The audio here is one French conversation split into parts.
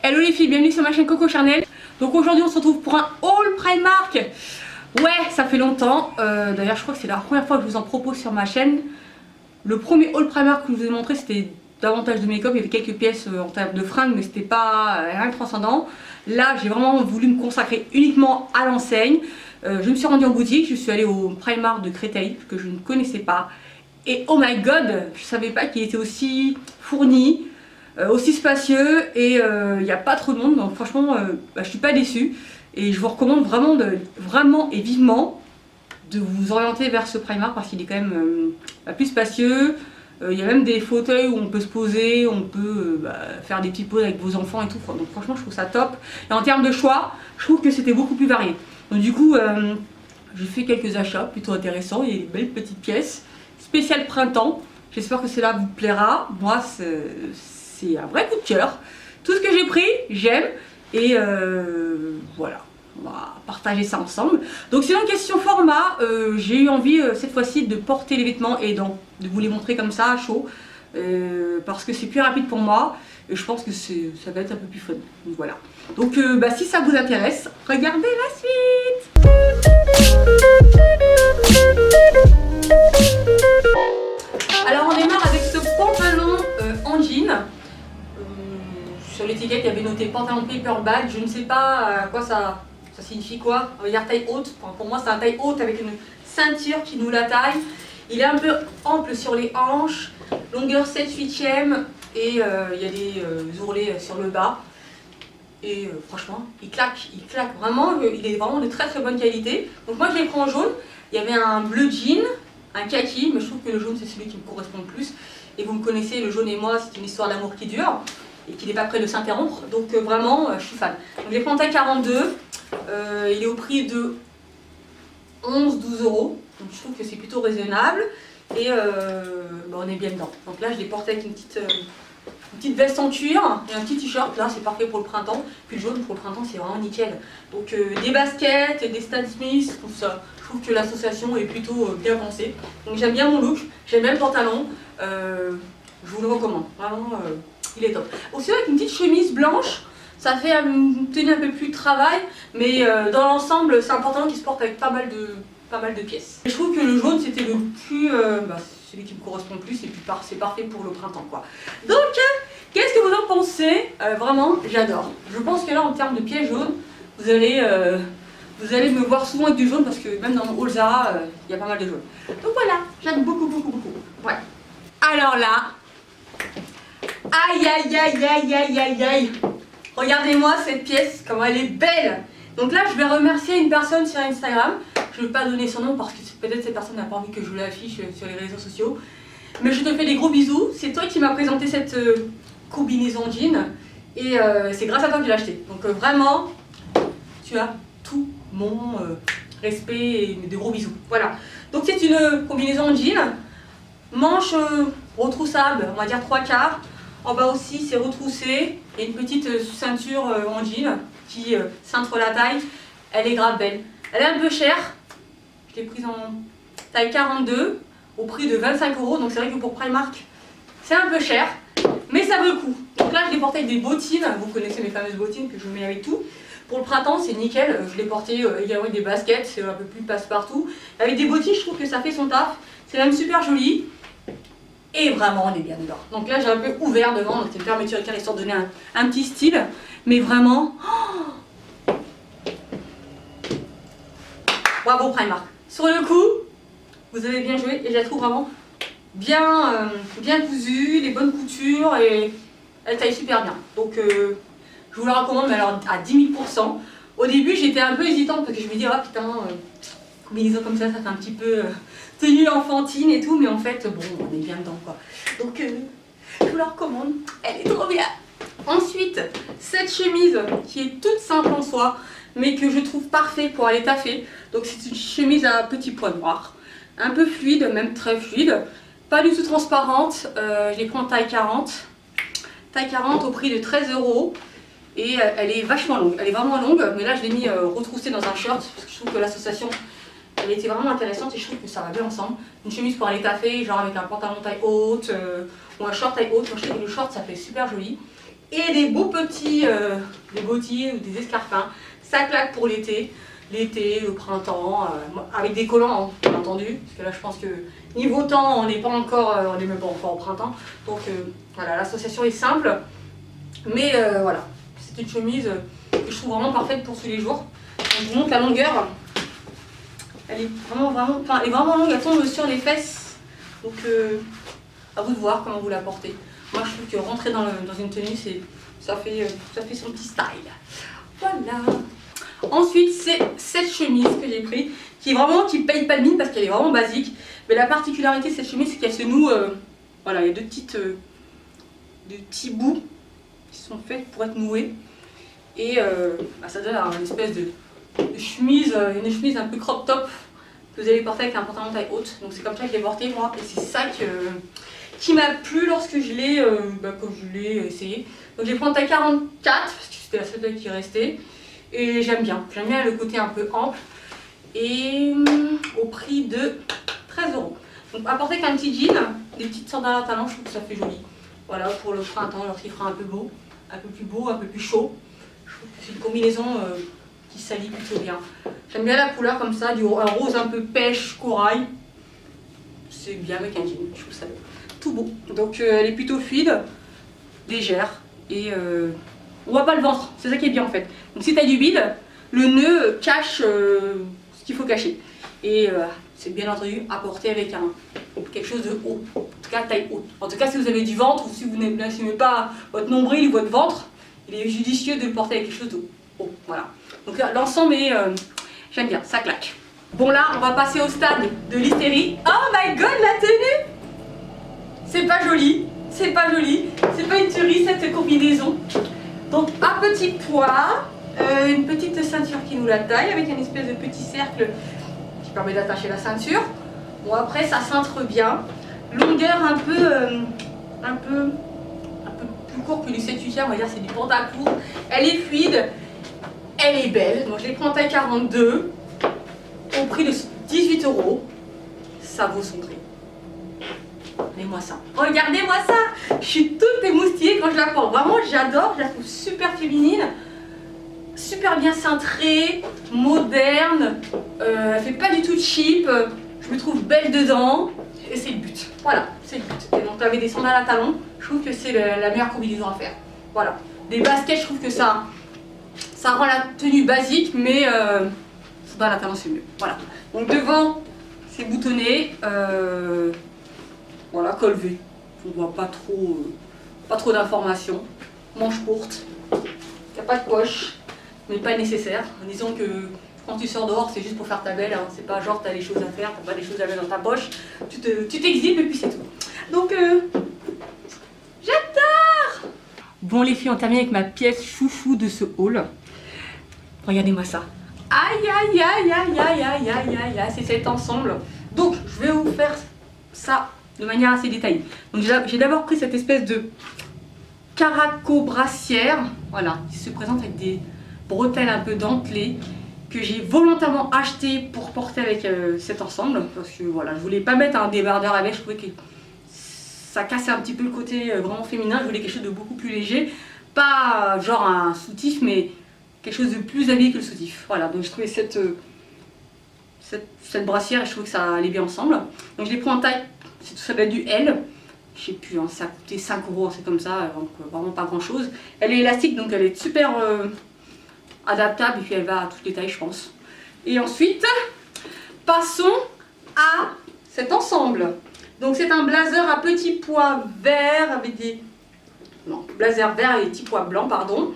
Hello les filles, bienvenue sur ma chaîne Coco Charnel. Donc aujourd'hui on se retrouve pour un haul Primark. Ouais, ça fait longtemps. D'ailleurs je crois que c'est la première fois que je vous en propose sur ma chaîne. Le premier haul Primark que je vous ai montré c'était davantage de make-up. Il y avait quelques pièces en termes de fringues mais c'était pas rien de transcendant. Là j'ai vraiment voulu me consacrer uniquement à l'enseigne. Je me suis rendue en boutique, je suis allée au Primark de Créteil que je ne connaissais pas. Et oh my god, je savais pas qu'il était aussi fourni. Aussi spacieux et il n'y a pas trop de monde, donc franchement je suis pas déçue et je vous recommande vraiment et vivement de vous orienter vers ce Primark parce qu'il est quand même plus spacieux. Il y a même des fauteuils où on peut se poser, on peut faire des petits pauses avec vos enfants et tout, donc franchement je trouve ça top. Et en termes de choix, je trouve que c'était beaucoup plus varié. Donc du coup j'ai fait quelques achats plutôt intéressants, il y a des belles petites pièces spéciales printemps. J'espère que cela vous plaira. Moi c'est un vrai coup de cœur. Tout ce que j'ai pris, j'aime. Et voilà, on va partager ça ensemble. Donc sinon, question format, j'ai eu envie cette fois-ci de porter les vêtements et de vous les montrer comme ça, à chaud. Parce que c'est plus rapide pour moi. Et je pense que ça va être un peu plus fun. Donc voilà. Donc si ça vous intéresse, regardez la suite. Alors on démarre avec ce pantalon en jean. Sur l'étiquette il y avait noté pantalon paperback, je ne sais pas à quoi ça signifie quoi, on va dire taille haute, enfin, pour moi c'est un taille haute avec une ceinture qui nous la taille. Il est un peu ample sur les hanches, longueur 7/8e et il y a des ourlets sur le bas. Et franchement il claque vraiment, il est vraiment de très bonne qualité. Donc moi je l'ai pris en jaune, il y avait un bleu jean, un kaki, mais je trouve que le jaune c'est celui qui me correspond le plus. Et vous me connaissez, le jaune et moi c'est une histoire d'amour qui dure et qui n'est pas prêt de s'interrompre, donc vraiment je suis fan. Donc je l'ai pris en taille 42, il est au prix de 11-12 €, donc je trouve que c'est plutôt raisonnable et on est bien dedans. Donc là je l'ai porté avec une petite veste en cuir et un petit t-shirt, là c'est parfait pour le printemps, puis le jaune pour le printemps c'est vraiment nickel. Donc des baskets et des Stan Smith, je trouve que l'association est plutôt bien pensée. Donc j'aime bien mon look, j'aime bien le pantalon, je vous le recommande, vraiment il est top. Aussi avec une petite chemise blanche, ça fait une tenue un peu plus travail, mais dans l'ensemble c'est un pantalon qui se porte avec pas mal de pièces. Et je trouve que le jaune c'était le plus, celui qui me correspond le plus et puis c'est parfait pour le printemps quoi. Donc qu'est-ce que vous en pensez? Vraiment j'adore. Je pense que là en termes de pièces jaunes, vous allez me voir souvent avec du jaune parce que même dans mon haul Zara il y a pas mal de jaune. Donc voilà, j'aime beaucoup. Ouais. Alors là, aïe. Regardez-moi cette pièce, comment elle est belle. Donc là je vais remercier une personne sur Instagram. Je ne vais pas donner son nom parce que peut-être cette personne n'a pas envie que je l'affiche sur les réseaux sociaux. Mais je te fais des gros bisous. C'est toi qui m'as présenté cette combinaison jean. Et c'est grâce à toi que je l'ai acheté. Donc vraiment, tu as tout mon respect et des gros bisous. Voilà. Donc c'est une combinaison jean. Manche retroussable, on va dire 3/4. En bas aussi c'est retroussé et une petite ceinture en jean qui cintre la taille. Elle est grave belle. Elle est un peu chère. Je l'ai prise en taille 42 au prix de 25 €. Donc c'est vrai que pour Primark c'est un peu cher. Mais ça vaut le coup. Donc là je l'ai portée avec des bottines. Vous connaissez mes fameuses bottines que je mets avec tout. Pour le printemps c'est nickel. Je l'ai portée également avec des baskets. C'est un peu plus passe-partout. Avec des bottines je trouve que ça fait son taf. C'est même super joli. Et vraiment on est bien dedans. Donc là j'ai un peu ouvert devant, donc c'est une fermeture éclair histoire de donner un petit style. Mais vraiment, bravo Primark. Sur le coup, vous avez bien joué et je la trouve vraiment bien cousue, les bonnes coutures et elle taille super bien. Donc je vous la recommande mais alors à 10 000%. Au début j'étais un peu hésitante parce que je me disais ah putain, combinaison comme ça fait un petit peu tenue enfantine et tout, mais en fait bon on est bien dedans quoi. Donc je vous la recommande, elle est trop bien. Ensuite cette chemise qui est toute simple en soi mais que je trouve parfait pour aller taffer. Donc c'est une chemise à petits pois noirs, un peu fluide, même très fluide, pas du tout transparente. Je l'ai pris en taille 40 au prix de 13 € et elle est vachement longue, elle est vraiment longue, mais là je l'ai mis retroussée dans un short parce que je trouve que l'association elle était vraiment intéressante et je trouve que ça va bien ensemble. Une chemise pour aller taffer, genre avec un pantalon taille haute ou un short taille haute. Moi je trouve que le short ça fait super joli. et des beaux petits des bottiers ou des escarpins. Ça claque pour l'été, le printemps, avec des collants, hein, bien entendu, parce que là je pense que niveau temps, on n'est pas encore, on n'est même pas encore au printemps. Donc voilà, l'association est simple, mais voilà, c'est une chemise que je trouve vraiment parfaite pour tous les jours. Donc, je vous montre la longueur. Elle est elle est vraiment longue, elle tombe sur les fesses. Donc à vous de voir comment vous la portez. Moi je trouve que rentrer dans une tenue, ça fait son petit style. Voilà. Ensuite c'est cette chemise que j'ai prise, qui paye pas de mine parce qu'elle est vraiment basique. Mais la particularité de cette chemise, c'est qu'elle se noue, voilà, il y a deux petits bouts qui sont faits pour être noués. Et ça donne une espèce de chemise, une chemise un peu crop top que vous allez porter avec un pantalon taille haute. Donc c'est comme ça que je l'ai porté moi, et c'est ça qui m'a plu lorsque je l'ai essayé. Donc j'ai pris en taille 44 parce que c'était la seule taille qui restait, et j'aime bien le côté un peu ample, et au prix de 13 €. Donc à porter qu'un petit jean, des petites sandales à talons, je trouve que ça fait joli. Voilà, pour le printemps, lorsqu'il fera un peu beau, un peu plus beau, un peu plus chaud. Je trouve que c'est une combinaison qui s'allie plutôt bien. J'aime bien la couleur comme ça, un rose un peu pêche, corail. C'est bien avec un jean, je trouve ça tout beau. Donc elle est plutôt fluide, légère, et on voit pas le ventre, c'est ça qui est bien en fait. Donc si tu as du bide, le nœud cache ce qu'il faut cacher. Et c'est bien entendu à porter avec quelque chose de haut, en tout cas taille haute. En tout cas si vous avez du ventre, ou si vous n'assumez pas votre nombril ou votre ventre, il est judicieux de le porter avec quelque chose de haut. Voilà. Donc l'ensemble est, j'aime bien, ça claque. Bon là, on va passer au stade de l'hystérie. Oh my god, la tenue! C'est pas joli, c'est pas joli, c'est pas une tuerie cette combinaison. Donc à petit pois, une petite ceinture qui nous la taille avec une espèce de petit cercle qui permet d'attacher la ceinture. Bon après ça cintre bien. Longueur un peu plus court que du 7/8, on va dire c'est du pantacourt. Elle est fluide, elle est belle. Donc je l'ai pris en taille 42 au prix de 18 €. Ça vaut son prix. Regardez-moi ça. Regardez-moi ça. Je suis toute émoustillée quand je la porte. Vraiment, j'adore. Je la trouve super féminine, super bien cintrée, moderne. Elle fait pas du tout cheap. Je me trouve belle dedans. Et c'est le but. Voilà, c'est le but. Et donc, avec des sandales à talons, je trouve que c'est la meilleure combinaison à faire. Voilà. Des baskets, je trouve que ça rend la tenue basique, mais sandales à talons, c'est mieux. Voilà. Donc, devant, c'est boutonné. Voilà, col V. On voit pas trop d'informations. Manche courte. Il n'y a pas de poche, mais pas nécessaire. Disons que quand tu sors dehors, c'est juste pour faire ta belle. Hein. C'est pas genre tu as des choses à faire, tu pas des choses à mettre dans ta poche. Tu t'exhibes et puis c'est tout. Donc, j'adore! Bon, les filles, on termine avec ma pièce chouchou de ce haul. Regardez-moi ça. Aïe, aïe, aïe, aïe, aïe, aïe, aïe, aïe, aïe, c'est cet ensemble. Donc, je vais vous faire ça de manière assez détaillée. Donc j'ai d'abord pris cette espèce de caraco brassière, voilà, qui se présente avec des bretelles un peu dentelées, que j'ai volontairement acheté pour porter avec cet ensemble, parce que voilà, je voulais pas mettre un débardeur avec, je trouvais que ça cassait un petit peu le côté vraiment féminin, je voulais quelque chose de beaucoup plus léger, pas genre un soutif, mais quelque chose de plus habillé que le soutif. Voilà, donc je trouvais cette brassière, je trouve que ça allait bien ensemble. Donc je l'ai pris en taille, ça doit être du L, je sais plus, hein, ça a coûté 5 €, c'est comme ça, donc vraiment pas grand chose. Elle est élastique, donc elle est super adaptable, et puis elle va à toutes les tailles, je pense. Et ensuite, passons à cet ensemble. Donc c'est un blazer à petits pois verts, avec des... Non, blazer vert et petits pois blancs, pardon.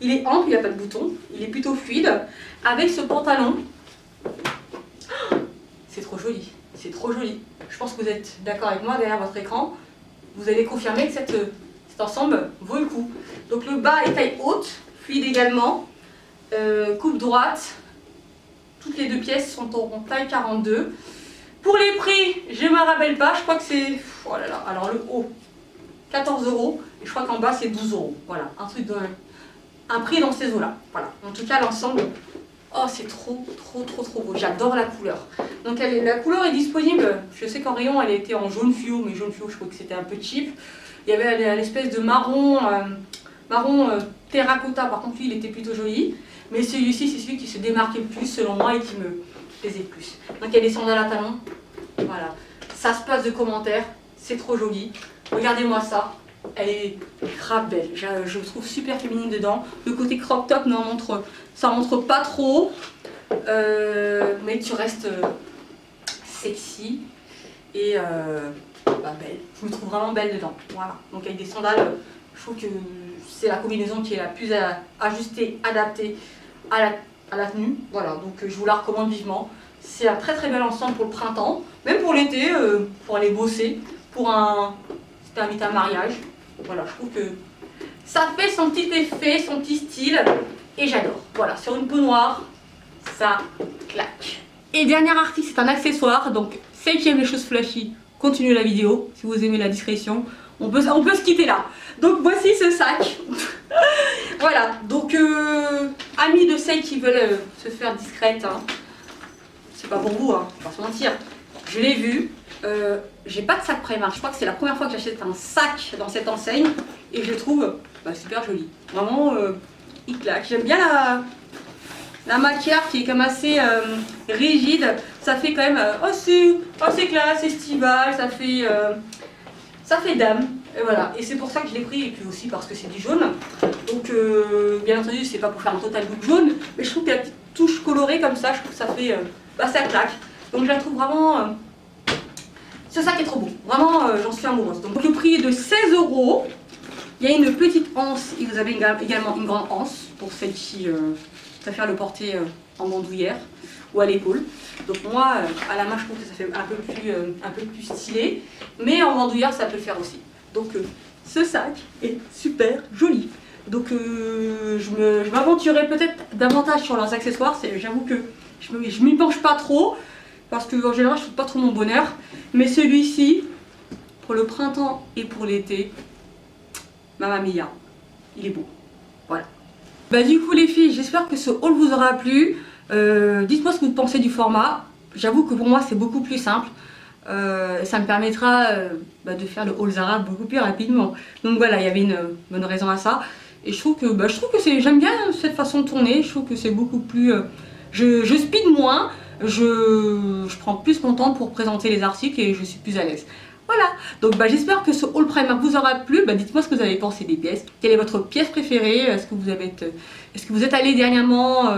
Il est ample, il n'y a pas de bouton, il est plutôt fluide, avec ce pantalon. C'est trop joli, c'est trop joli. Je pense que vous êtes d'accord avec moi derrière votre écran. Vous allez confirmer que cet ensemble vaut le coup. Donc le bas est taille haute, fluide également, coupe droite. Toutes les deux pièces sont en taille 42. Pour les prix, je ne me rappelle pas, je crois que c'est... Oh là là, alors le haut, 14 €, et je crois qu'en bas c'est 12 €. Voilà, un prix dans ces eaux-là. Voilà, en tout cas l'ensemble... Oh, c'est trop beau. J'adore la couleur. Donc la couleur est disponible. Je sais qu'en rayon, elle était en jaune fluo, mais jaune fluo, je crois que c'était un peu cheap. Il y avait l'espèce de marron marron terracotta, par contre lui il était plutôt joli. Mais celui-ci c'est celui qui se démarquait le plus selon moi et qui me plaisait le plus. Donc il y a des sandales à talons, voilà. Ça se passe de commentaires, c'est trop joli. Regardez-moi ça, elle est grave belle. Je trouve super féminine dedans. Le côté crop top ça montre pas trop, mais tu restes sexy et belle. Je me trouve vraiment belle dedans. Voilà. Donc avec des sandales, je trouve que c'est la combinaison qui est la plus ajustée, adaptée à la tenue. Voilà, donc je vous la recommande vivement. C'est un très très bel ensemble pour le printemps, même pour l'été, pour aller bosser, pour si t'invites à un mariage. Voilà, je trouve que ça fait son petit effet, son petit style, et j'adore. Voilà, sur une peau noire, ça claque. Et dernier article, c'est un accessoire, donc celle qui aime les choses flashy, continuez la vidéo. Si vous aimez la discrétion, on peut se quitter là. Donc voici ce sac. Voilà, donc amis de celles qui veulent se faire discrète, hein, c'est pas pour vous, hein, je vais pas se mentir. Je l'ai vu, j'ai pas de sac Primark, je crois que c'est la première fois que j'achète un sac dans cette enseigne et je le trouve super joli. Vraiment, il claque. J'aime bien la matière qui est comme assez rigide, ça fait quand même c'est classe, estival, ça fait dame. Et voilà, et c'est pour ça que je l'ai pris, et puis aussi parce que c'est du jaune. Donc bien entendu c'est pas pour faire un total look jaune, mais je trouve que la petite touche colorée comme ça, je trouve que ça fait ça claque. Donc je la trouve vraiment ce sac est trop beau, vraiment j'en suis amoureuse. Donc le prix est de 16 €. Il y a une petite anse et vous avez également une grande anse pour celles qui préfèrent le porter en bandoulière ou à l'épaule. Donc moi à la main je trouve que ça fait un peu plus stylé, mais en bandoulière ça peut le faire aussi. Donc ce sac est super joli. Donc je m'aventurerai peut-être davantage sur leurs accessoires. J'avoue que je m'y penche pas trop parce que en général je trouve pas trop mon bonheur. Mais celui-ci, pour le printemps et pour l'été, mamma mia, il est beau. Voilà. Du coup les filles, j'espère que ce haul vous aura plu. Dites-moi ce que vous pensez du format. J'avoue que pour moi c'est beaucoup plus simple. Ça me permettra de faire le haul Zara beaucoup plus rapidement. Donc voilà, il y avait une bonne raison à ça. Et je trouve que j'aime bien cette façon de tourner. Je trouve que c'est beaucoup plus... je speed moins, je prends plus mon temps pour présenter les articles et je suis plus à l'aise. Voilà, donc j'espère que ce haul Primark vous aura plu. Dites-moi ce que vous avez pensé des pièces. Quelle est votre pièce préférée? Est-ce que vous êtes allé dernièrement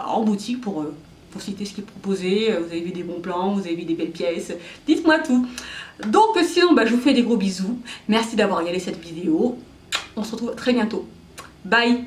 en boutique pour citer ce qui est proposé? Vous avez vu des bons plans, vous avez vu des belles pièces? Dites-moi tout. Donc sinon, je vous fais des gros bisous. Merci d'avoir regardé cette vidéo. On se retrouve très bientôt. Bye!